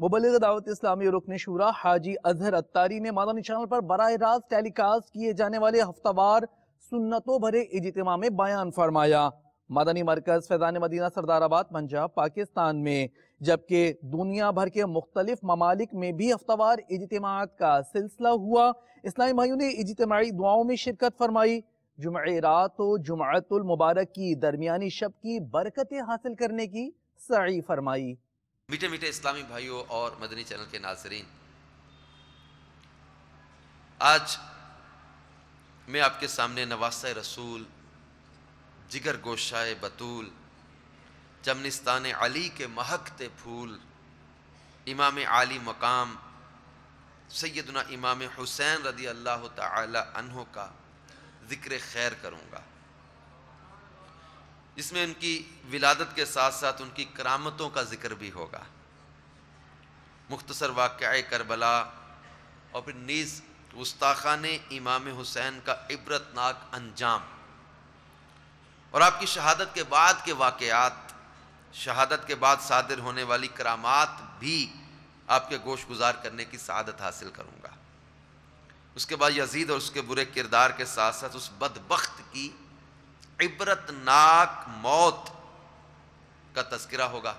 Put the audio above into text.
مبلغ دعوت اسلامی رکن شورا حاجی اظہر اتاری نے مدنی چینل پر براہ راست ٹیلی کاسٹ کیے جانے والے ہفتہ وار سنتوں بھرے اجتماع میں بیان فرمایا۔ مدنی مرکز فیضان مدینہ سردار آباد پنجاب پاکستان میں جبکہ دنیا بھر کے مختلف ممالک میں بھی ہفتہ وار اجتماعات کا سلسلہ ہوا۔ اسلامی بھائیوں نے اجتماعی دعاؤں میں شرکت فرمائی۔ جمعرات و جمعۃ المبارک کی درمیانی شب کی برکتیں حاصل کرنے کی سعی فرمائی۔ میٹھے میٹھے اسلامی بھائیوں اور مدنی چینل کے ناظرین، آج میں آپ کے سامنے نواسہ رسول، جگر گوشائے بطول، چمنستان علی کے مہکتے پھول، امام عالی مقام سیدنا امام حسین رضی اللہ تعالی عنہ کا ذکر خیر کروں گا، جس میں ان کی ولادت کے ساتھ ساتھ ان کی کرامتوں کا ذکر بھی ہوگا، مختصر واقعہ کربلا اور پھر نیز گستاخان امام حسین کا عبرتناک انجام اور آپ کی شہادت کے بعد کے واقعات، شہادت کے بعد صادر ہونے والی کرامات بھی آپ کے گوش گزار کرنے کی سعادت حاصل کروں گا۔ اس کے بعد یزید اور اس کے برے کردار کے ساتھ ساتھ اس بدبخت کی عبرتناک موت کا تذکرہ ہوگا۔